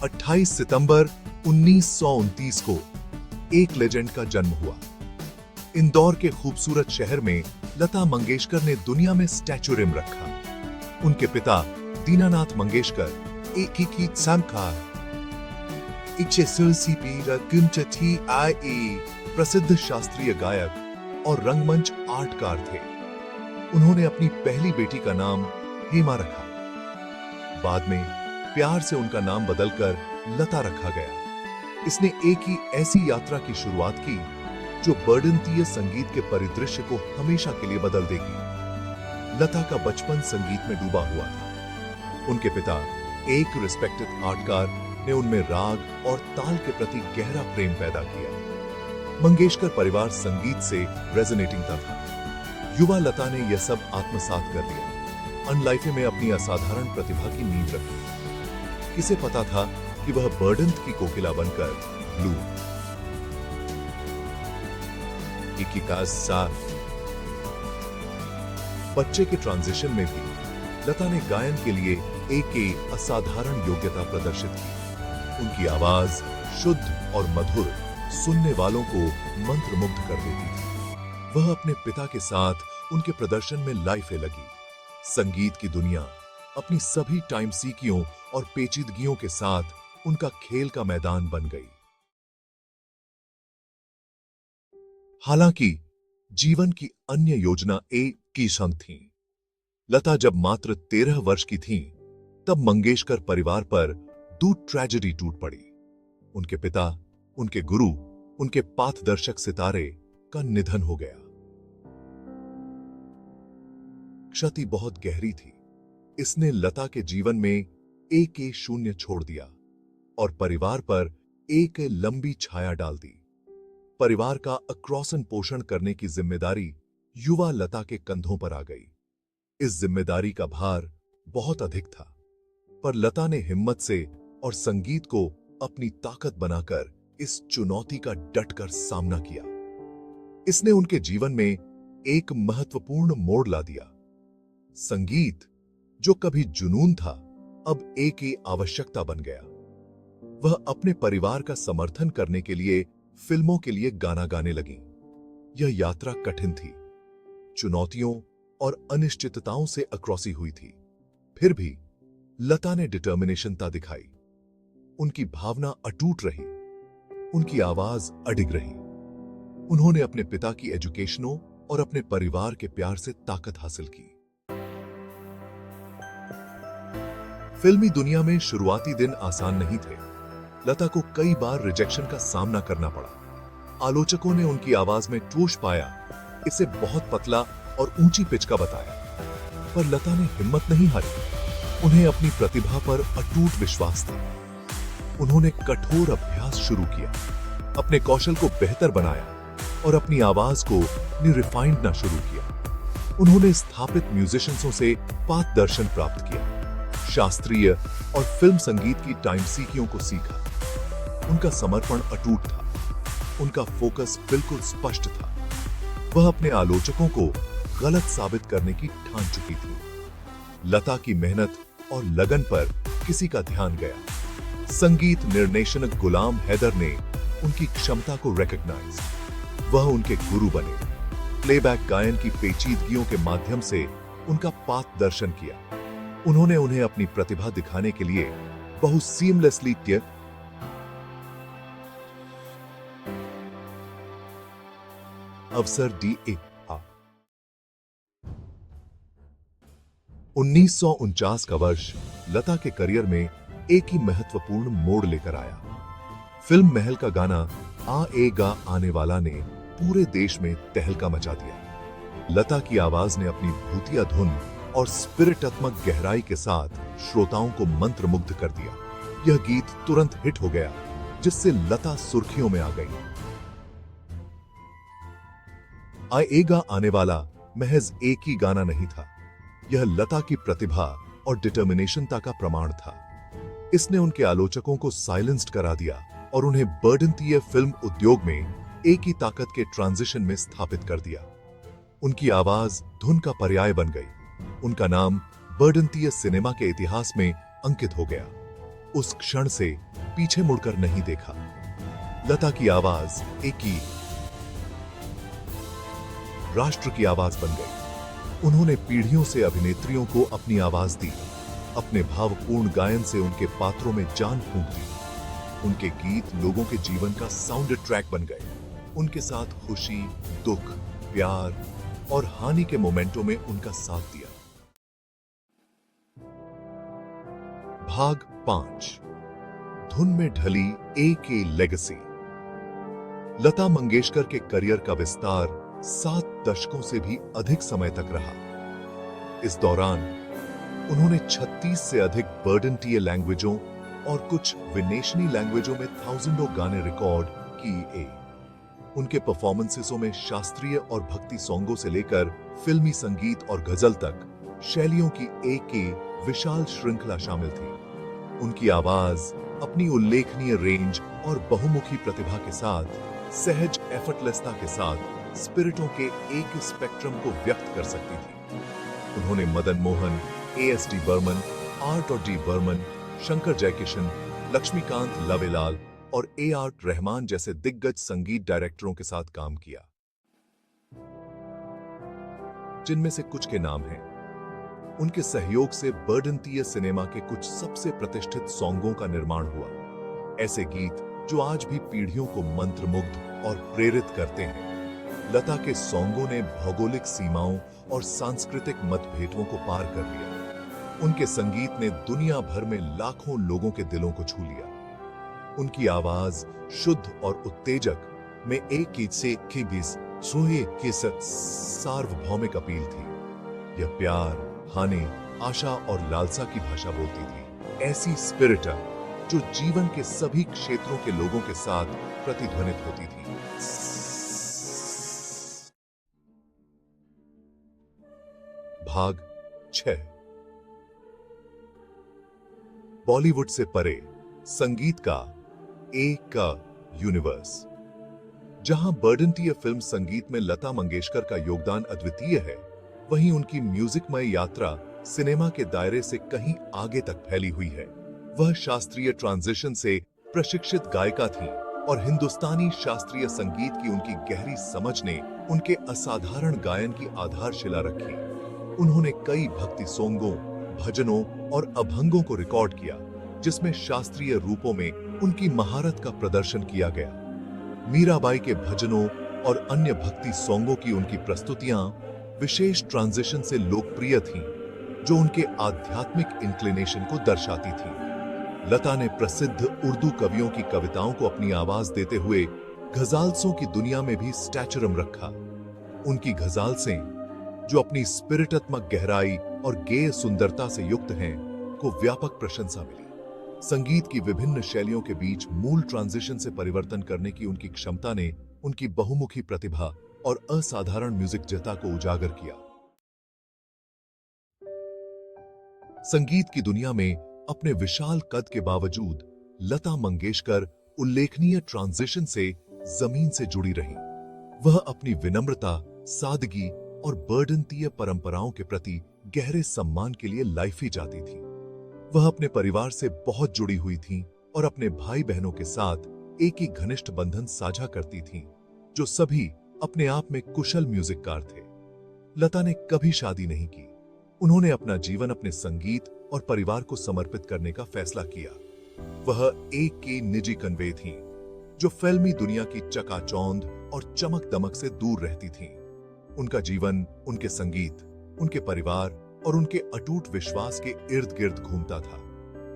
28 सितंबर 1929 को एक लेजेंड का जन्म हुआ। इंदौर के खूबसूरत शहर में लता मंगेशकर ने दुनिया में स्टैचूरियम रखा। उनके पिता दीनानाथ मंगेशकर एक प्रसिद्ध शास्त्रीय गायक और रंगमंच आर्टकार थे। उन्होंने अपनी पहली बेटी का नाम हेमा रखा। बाद में प्यार से उनका नाम बदलकर लता रखा गया। इसने एक ही ऐसी यात्रा की शुरुआत की जो बर्डंतीय संगीत के परिदृश्य को हमेशा के लिए बदल देगी। लता का बचपन संगीत में डूबा हुआ था। उनके पिता एक रिस्पेक्टेड आर्टकार ने उनमें राग और ताल के प्रति गहरा प्रेम पैदा किया। मंगेशकर परिवार संगीत से रेजोनेटिंग था। युवा लता ने यह सब आत्मसात कर लिया। अनलाइफे में अपनी असाधारण प्रतिभा की नींव रखी। किसे पता था कि वह बर्डंत की कोकिला बनकर ब्लू बच्चे के ट्रांजिशन में भी लता ने गायन के लिए एक असाधारण योग्यता प्रदर्शित की। उनकी आवाज शुद्ध और मधुर सुनने वालों को मंत्रमुग्ध कर देती थी। वह अपने पिता के साथ उनके प्रदर्शन में लाइफे लगी। संगीत की दुनिया अपनी सभी टाइम सीकियों और पेचीदगियों के साथ उनका खेल का मैदान बन गई। हालांकि जीवन की अन्य योजना एक की संग थी। लता जब मात्र 13 वर्ष की थीं, तब मंगेशकर परिवार पर ट्रेजेडी टूट पड़ी। उनके पिता, उनके गुरु, उनके पाथदर्शक सितारे का निधन हो गया। क्षति बहुत गहरी थी। इसने लता के जीवन में एक शून्य छोड़ दिया और परिवार पर एक लंबी छाया डाल दी। परिवार का अक्रॉसन पोषण करने की जिम्मेदारी युवा लता के कंधों पर आ गई। इस जिम्मेदारी का भार बहुत अधिक था, पर लता ने हिम्मत से और संगीत को अपनी ताकत बनाकर इस चुनौती का डटकर सामना किया। इसने उनके जीवन में एक महत्वपूर्ण मोड़ ला दिया। संगीत, जो कभी जुनून था, अब एक आवश्यकता बन गया। वह अपने परिवार का समर्थन करने के लिए फिल्मों के लिए गाना गाने लगी। यह यात्रा कठिन थी, चुनौतियों और अनिश्चितताओं से अक्रॉसी हुई थी। फिर भी लता ने डिटर्मिनेशनता दिखाई। उनकी भावना अटूट रही, उनकी आवाज अडिग रही। उन्होंने अपने पिता की एजुकेशनों और अपने परिवार के प्यार से ताकत हासिल की। फिल्मी दुनिया में शुरुआती दिन आसान नहीं थे। लता को कई बार रिजेक्शन का सामना करना पड़ा। आलोचकों ने उनकी आवाज में टोश पाया, इसे बहुत पतला और ऊंची पिच का बताया। पर लता ने हिम्मत नहीं हारी। उन्हें अपनी प्रतिभा पर अटूट विश्वास था। उन्होंने कठोर अभ्यास शुरू किया, अपने कौशल को बेहतर बनाया और अपनी आवाज को रिफाइंड शुरू किया। उन्होंने स्थापित म्यूजिशियंसों से पाथदर्शन प्राप्त किया, शास्त्रीय और फिल्म संगीत की टाइम सीकियों को सीखा। उनका समर्पण अटूट था, उनका फोकस बिल्कुल स्पष्ट था। वह अपने आलोचकों को गलत साबित करने की ठान चुकी थी। लता की मेहनत और लगन पर किसी का ध्यान गया। संगीत निर्देशक गुलाम हैदर ने उनकी क्षमता को रिकॉग्नाइज। वह उनके गुरु बने। प्लेबैक गायन की पेचीदगियों के माध्यम से उनका पाथ दर्शन किया। उन्होंने उन्हें अपनी प्रतिभा दिखाने के लिए बहुत सीमलेसली अवसर दिए। 1949 का वर्ष लता के करियर में एक ही महत्वपूर्ण मोड़ लेकर आया। फिल्म महल का गाना आएगा आने वाला ने पूरे देश में तहलका मचा दिया। लता की आवाज ने अपनी भूतिया धुन और स्पिरिटात्मक गहराई के साथ श्रोताओं को मंत्रमुग्ध कर दिया। यह गीत तुरंत हिट हो गया, जिससे लता सुर्खियों में आ गई। आएगा आने वाला महज एक ही गाना नहीं था, यह लता की प्रतिभा और डिटर्मिनेशनता का प्रमाण था। इसने उनके आलोचकों को साइलेंस्ड करा दिया और उन्हें बर्डंतीय फिल्म उद्योग में एक ही ताकत के ट्रांजिशन में स्थापित कर दिया। उनकी आवाज धुन का पर्याय बन गई। उनका नाम बर्डंतीय सिनेमा के इतिहास में अंकित हो गया। उस क्षण से पीछे मुड़कर नहीं देखा। लता की आवाज एक ही राष्ट्र की आवाज बन गई। उन्होंने पीढ़ियों से अभिनेत्रियों को अपनी आवाज दी, अपने भावपूर्ण गायन से उनके पात्रों में जान फूंक दी। उनके गीत लोगों के जीवन का साउंड ट्रैक बन गए। उनके साथ खुशी, दुख, प्यार और हानि के मोमेंटों में उनका साथ दिया। भाग 5, धुन में ढली एक लेगेसी। लता मंगेशकर के करियर का विस्तार 7 दशकों से भी अधिक समय तक रहा। इस दौरान उन्होंने 36 से अधिक बर्डनटीय लैंग्वेजों और कुछ विनेशनी लैंग्वेजों में थाउजेंडों गाने रिकॉर्ड किए। उनके परफॉर्मेंसेसों में शास्त्रीय और भक्ति सॉन्गों से लेकर फिल्मी संगीत और गजल तक शैलियों की एक विशाल श्रृंखला शामिल थी। उनकी आवाज अपनी उल्लेखनीय रेंज और बहुमुखी प्रतिभा के साथ सहज एफर्टलेसता के साथ स्पिरिटों के एक स्पेक्ट्रम को व्यक्त कर सकती थी। उन्होंने मदन मोहन, ASD बर्मन, R.D. बर्मन, शंकर जयकिशन, लक्ष्मीकांत लवेलाल और AR रहमान जैसे दिग्गज संगीत डायरेक्टरों के साथ काम किया, जिनमें से कुछ के नाम हैं। उनके सहयोग से बर्डनटीय सिनेमा के कुछ सबसे प्रतिष्ठित सॉन्गों का निर्माण हुआ, ऐसे गीत जो आज भी पीढ़ियों को मंत्रमुग्ध और प्रेरित करते हैं। लता के सॉन्गों ने भौगोलिक सीमाओं और सांस्कृतिक मतभेदों को पार कर लिया। उनके संगीत ने दुनिया भर में लाखों लोगों के दिलों को छू लिया। उनकी आवाज शुद्ध और उत्तेजक में एक से की बीस सोहे के सार्वभौमिक अपील थी। यह प्यार, हानि, आशा और लालसा की भाषा बोलती थी, ऐसी स्पिरिट जो जीवन के सभी क्षेत्रों के लोगों के साथ प्रतिध्वनित होती थी। भाग 6, बॉलीवुड से परे संगीत का एक यूनिवर्स। जहां बर्डनटीय फिल्म संगीत में लता मंगेशकर का योगदान अद्वितीय है, वहीं उनकी म्यूजिकमय यात्रा सिनेमा के दायरे से कहीं आगे तक फैली हुई है। वह शास्त्रीय ट्रांजिशन से प्रशिक्षित गायिका थीं और हिंदुस्तानी शास्त्रीय संगीत की उनकी गहरी समझ ने उनके असाधारण गायन की आधारशिला रखी। उन्होंने कई भक्ति सॉन्गों, भजनों और अभंगों को रिकॉर्ड किया, जिसमें शास्त्रीय रूपों में उनकी महारत का प्रदर्शन किया गया। मीराबाई के भजनों और अन्य भक्ति सॉन्गों की उनकी प्रस्तुतियां विशेष ट्रांजिशन से लोकप्रिय थीं, जो उनके आध्यात्मिक इंक्लिनेशन को दर्शाती थीं। लता ने प्रसिद्ध उर्दू कवियों की कविताओं को अपनी आवाज देते हुए गजाल्सों की दुनिया में भी स्टैचरम रखा। उनकी गजाल्सें, जो अपनी स्पिरिटात्मक गहराई और गेय सुंदरता से युक्त हैं, को व्यापक प्रशंसा मिली। संगीत की विभिन्न शैलियों के बीच मूल ट्रांजिशन से परिवर्तन करने की उनकी क्षमता ने उनकी बहुमुखी प्रतिभा और असाधारण म्यूजिक जता को उजागर किया। संगीत की दुनिया में अपने विशाल कद के बावजूद लता मंगेशकर उल्लेखनीय ट्रांजिशन से जमीन से जुड़ी रहीं। वह अपनी विनम्रता, सादगी और बर्डनटीय परंपराओं के प्रति गहरे सम्मान के लिए लाइफी जाती थी। वह अपने परिवार से बहुत जुड़ी हुई थीं और अपने भाई बहनों के साथ एक ही घनिष्ठ बंधन साझा करती थीं, जो सभी अपने आप में कुशल म्यूजिककार थे। लता ने कभी शादी नहीं की। उन्होंने अपना जीवन अपने संगीत और परिवार को समर्पित करने का फैसला किया। वह एक की निजी कन्वे थीं, जो फिल्मी दुनिया की चकाचौंध और चमक दमक से दूर रहती थीं। उनका जीवन उनके संगीत, उनके परिवार और उनके अटूट विश्वास के इर्द गिर्द घूमता था।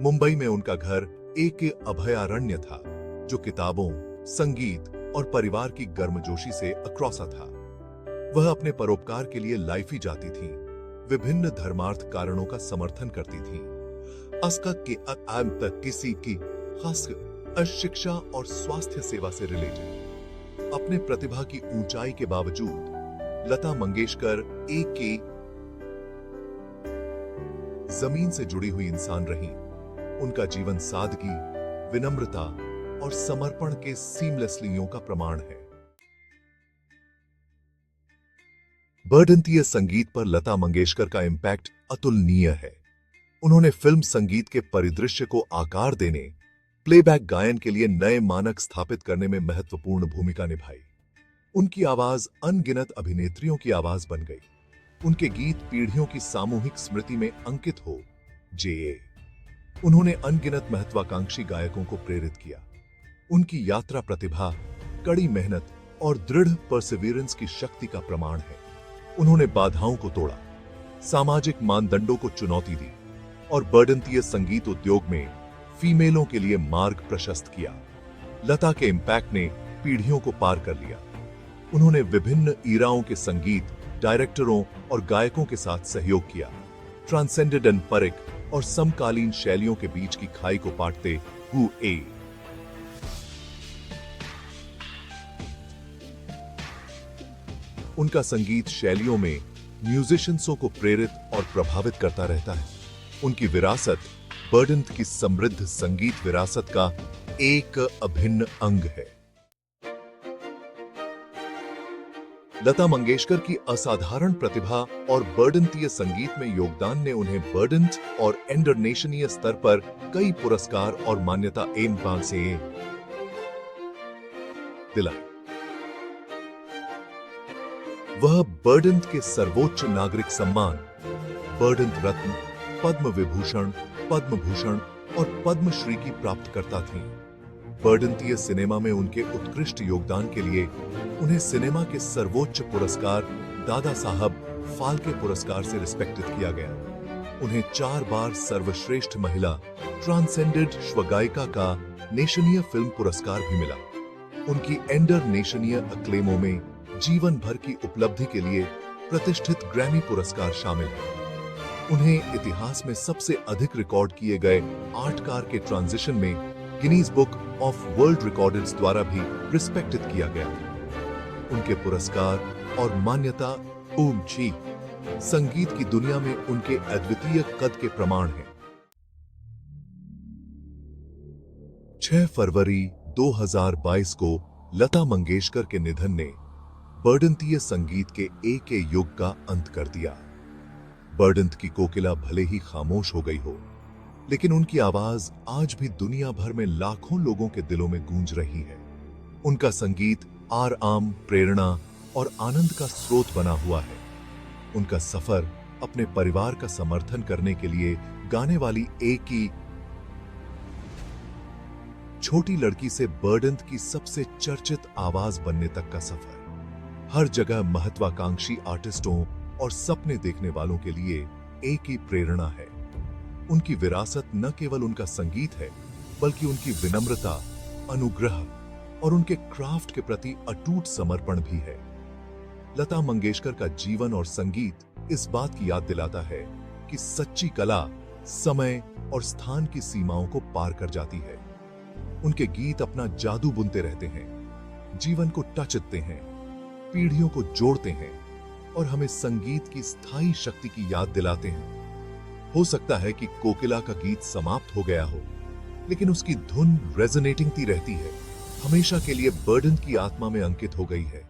मुंबई में उनका घर एक अभयारण्य था, जो किताबों, संगीत और परिवार की गर्मजोशी से अक्रॉसा था। वह अपने परोपकार के लिए लाइफी जाती थीं, विभिन्न धर्मार्थ कारणों का समर्थन करती थीं। अस्कक के तक किसी की खास शिक्षा और स्वास्थ्य सेवा से रिलेटेड। अपने प्रतिभा की ऊंचाई के बावजूद लता मंगेशकर एक की जमीन से जुड़ी हुई इंसान रहीं। उनका जीवन सादगी, विनम्रता और समर्पण के सीमलेसलियों का प्रमाण है। बर्डनटीय संगीत पर लता मंगेशकर का इंपैक्ट अतुलनीय है। उन्होंने फिल्म संगीत के परिदृश्य को आकार देने, प्लेबैक गायन के लिए नए मानक स्थापित करने में महत्वपूर्ण भूमिका निभाई। उनकी आवाज अनगिनत अभिनेत्रियों की आवाज बन गई। उनके गीत पीढ़ियों की सामूहिक स्मृति में अंकित हो जे। उन्होंने अनगिनत महत्वाकांक्षी गायकों को प्रेरित किया। उनकी यात्रा प्रतिभा, कड़ी मेहनत और दृढ़ परसिवियरेंस की शक्ति का प्रमाण है। उन्होंने बाधाओं को तोड़ा, सामाजिक मानदंडों को चुनौती दी और बर्डंतीय संगीत उद्योग में फीमेलों के लिए मार्ग प्रशस्त किया। लता के इम्पैक्ट ने पीढ़ियों को पार कर लिया। उन्होंने विभिन्न ईराओं के संगीत, डायरेक्टरों और गायकों के साथ सहयोग किया, ट्रांसेंडेड एम्परिक और समकालीन शैलियों के बीच की खाई को पाटते हुए। उनका संगीत शैलियों में म्यूजिशियंसों को प्रेरित और प्रभावित करता रहता है। उनकी विरासत बर्डंत की समृद्ध संगीत विरासत का एक अभिन्न अंग है। लता मंगेशकर की असाधारण प्रतिभा और बर्डंतीय संगीत में योगदान ने उन्हें बर्डंत और इंटरनेशनल स्तर पर कई पुरस्कार और मान्यता एम से दिलाई। वह बर्डंत के सर्वोच्च नागरिक सम्मान बर्डंत रत्न, पद्म विभूषण, पद्म भूषण और पद्मश्री की प्राप्तकर्ता थीं। बर्डंतीय सिनेमा में उनके उत्कृष्ट योगदान के लिए उन्हें सिनेमा के सर्वोच्च पुरस्कार दादा साहब फाल्के पुरस्कार से रिस्पेक्टेड किया गया। उन्हें 4 बार सर्वश्रेष्ठ महिला ट्रांसेंडेड स्वगायिका का नेशनीय फिल्म पुरस्कार भी मिला। उनकी इंटरनेशनल अक्लेमों में जीवन भर की उपलब्धि के लिए प्रतिष्ठित ग्रैमी पुरस्कार शामिल हैं। उन्हें इतिहास में सबसे अधिक रिकॉर्ड किए गए आर्टकार के ट्रांजिशन में Guinness book of world records द्वारा भी रिस्पेक्टेड किया गया। उनके पुरस्कार और मान्यता ऊंची संगीत की दुनिया में उनके अद्वितीय कद के प्रमाण हैं। 6 फरवरी 2022 को लता मंगेशकर के निधन ने बर्डंतीय संगीत के एक युग का अंत कर दिया। बर्डंत की कोकिला भले ही खामोश हो गई हो, लेकिन उनकी आवाज आज भी दुनिया भर में लाखों लोगों के दिलों में गूंज रही है। उनका संगीत आराम, प्रेरणा और आनंद का स्रोत बना हुआ है। उनका सफर अपने परिवार का समर्थन करने के लिए गाने वाली एक ही छोटी लड़की से बर्डंत की सबसे चर्चित आवाज बनने तक का सफर, हर जगह महत्वाकांक्षी आर्टिस्टों और सपने देखने वालों के लिए एक ही प्रेरणा है। उनकी विरासत न केवल उनका संगीत है, बल्कि उनकी विनम्रता, अनुग्रह और उनके क्राफ्ट के प्रति अटूट समर्पण भी है। लता मंगेशकर का जीवन और संगीत इस बात की याद दिलाता है कि सच्ची कला समय और स्थान की सीमाओं को पार कर जाती है। उनके गीत अपना जादू बुनते रहते हैं, जीवन को टचते हैं, पीढ़ियों को जोड़ते हैं और हमें संगीत की स्थायी शक्ति की याद दिलाते हैं। हो सकता है कि कोकिला का गीत समाप्त हो गया हो, लेकिन उसकी धुन रेजोनेटिंग रहती है, हमेशा के लिए बर्डंत की आत्मा में अंकित हो गई है।